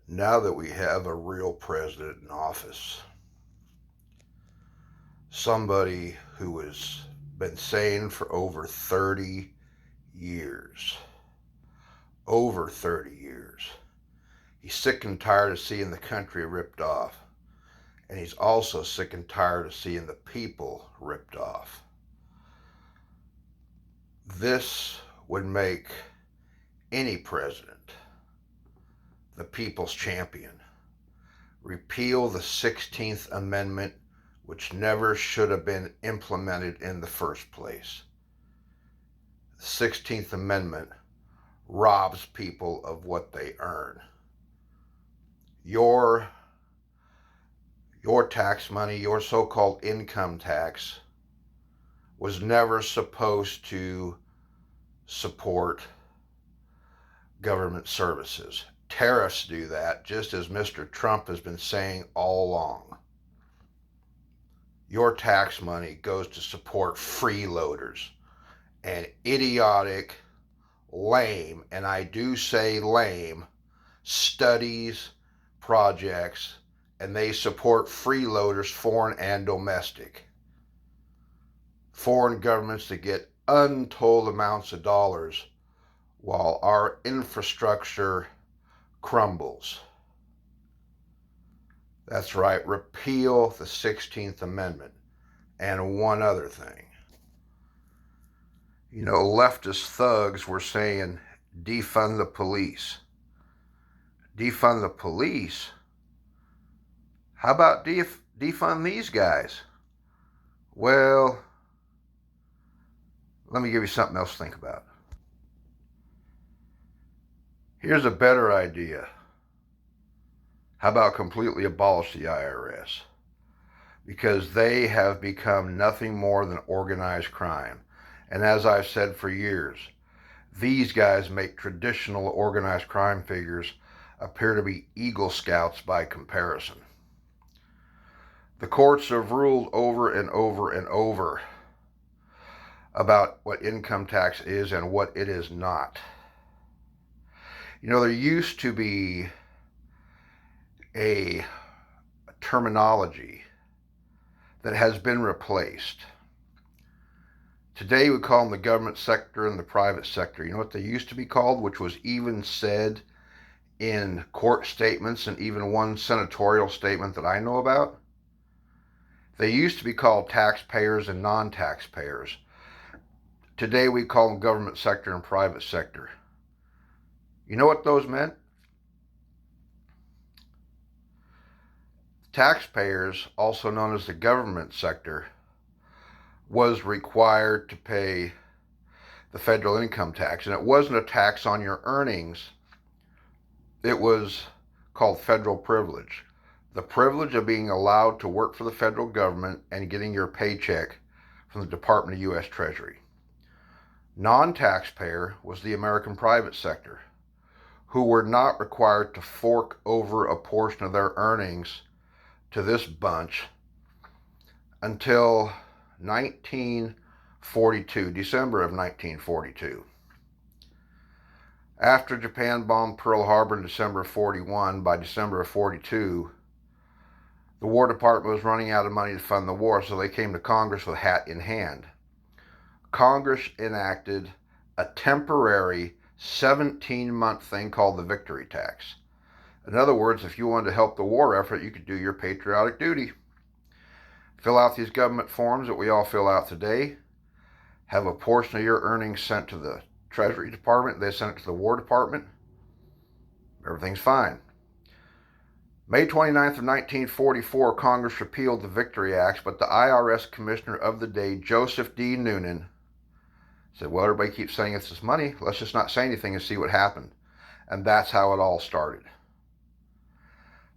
Now that we have a real president in office, somebody who has been saying for over 30 years, he's sick and tired of seeing the country ripped off, and he's also sick and tired of seeing the people ripped off. This would make any president the people's champion. Repeal the 16th Amendment, which never should have been implemented in the first place. The 16th Amendment robs people of what they earn. Your tax money, your so-called income tax, was never supposed to support government services. Tariffs do that, just as Mr. Trump has been saying all along. Your tax money goes to support freeloaders and idiotic, lame, and I do say lame, studies, projects, and they support freeloaders, foreign and domestic. Foreign governments that get untold amounts of dollars while our infrastructure crumbles. That's right, repeal the 16th Amendment. And one other thing. You know, leftist thugs were saying defund the police. Defund the police? How about defund these guys? Well, let me give you something else to think about. Here's a better idea. How about completely abolish the IRS? Because they have become nothing more than organized crime. And as I've said for years, these guys make traditional organized crime figures appear to be Eagle Scouts by comparison. The courts have ruled over and over and over about what income tax is and what it is not. You know, there used to be a terminology that has been replaced. Today we call them the government sector and the private sector. You know what they used to be called, which was even said in court statements and even one senatorial statement that I know about? They used to be called taxpayers and non-taxpayers. Today we call them government sector and private sector. You know what those meant? Taxpayers, also known as the government sector, was required to pay the federal income tax. And it wasn't a tax on your earnings. It was called federal privilege. The privilege of being allowed to work for the federal government and getting your paycheck from the Department of U.S. Treasury. Non-taxpayer was the American private sector, who were not required to fork over a portion of their earnings to this bunch until 1942, December of 1942. After Japan bombed Pearl Harbor in December of 41, by December of 42, the War Department was running out of money to fund the war, so they came to Congress with hat in hand. Congress enacted a temporary 17-month thing called the victory tax. In other words, if you wanted to help the war effort, you could do your patriotic duty. Fill out these government forms that we all fill out today. Have a portion of your earnings sent to the Treasury Department. They send it to the War Department. Everything's fine. May 29th of 1944, Congress repealed the Victory Acts, but the IRS commissioner of the day, Joseph D. Noonan, said, well, everybody keeps saying it's this money. Let's just not say anything and see what happened. And that's how it all started.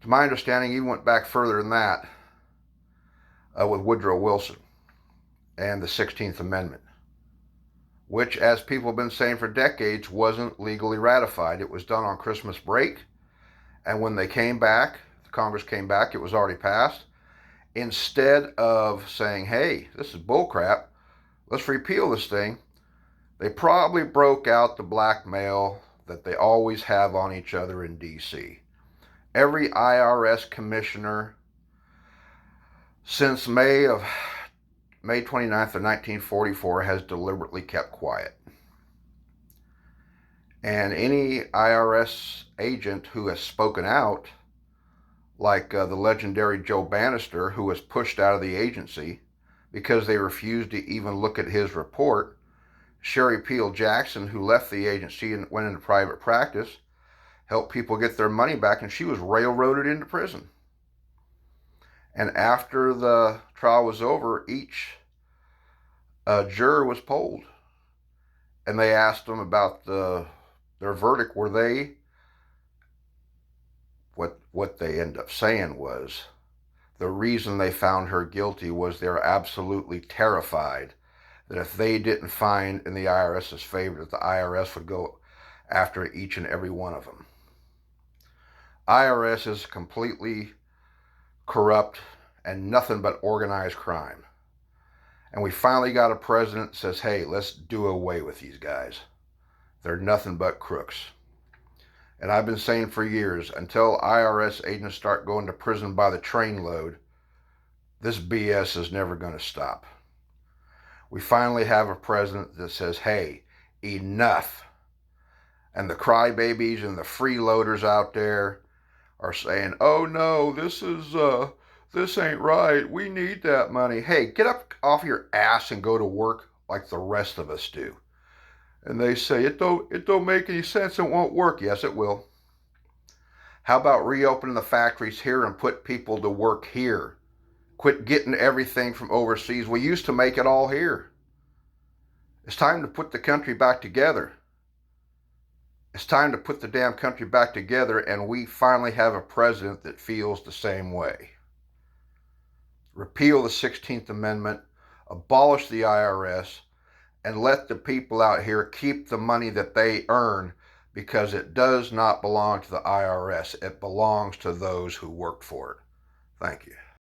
To my understanding, even went back further than that with Woodrow Wilson and the 16th Amendment, which, as people have been saying for decades, wasn't legally ratified. It was done on Christmas break, and when they came back, the Congress came back, it was already passed. Instead of saying, hey, this is bullcrap, let's repeal this thing, they probably broke out the blackmail that they always have on each other in D.C. Every IRS commissioner since May 29th of 1944 has deliberately kept quiet. And any IRS agent who has spoken out, like the legendary Joe Bannister, who was pushed out of the agency because they refused to even look at his report, Sherry Peel Jackson, who left the agency and went into private practice, helped people get their money back, and she was railroaded into prison. And after the trial was over, each juror was polled, and they asked them about their verdict. Were they, what they end up saying was, the reason they found her guilty was they're absolutely terrified that if they didn't find in the IRS's favor, that the IRS would go after each and every one of them. IRS is completely corrupt and nothing but organized crime. And we finally got a president that says, hey, let's do away with these guys. They're nothing but crooks. And I've been saying for years, until IRS agents start going to prison by the trainload, this BS is never going to stop. We finally have a president that says, hey, enough. And the crybabies and the freeloaders out there are saying, oh no, this ain't right. We need that money. Hey, get up off your ass and go to work like the rest of us do. And they say, it don't make any sense. It won't work. Yes, it will. How about reopening the factories here and put people to work here? Quit getting everything from overseas. We used to make it all here. It's time to put the country back together. It's time to put the damn country back together, and we finally have a president that feels the same way. Repeal the 16th Amendment, abolish the IRS, and let the people out here keep the money that they earn, because it does not belong to the IRS. It belongs to those who worked for it. Thank you.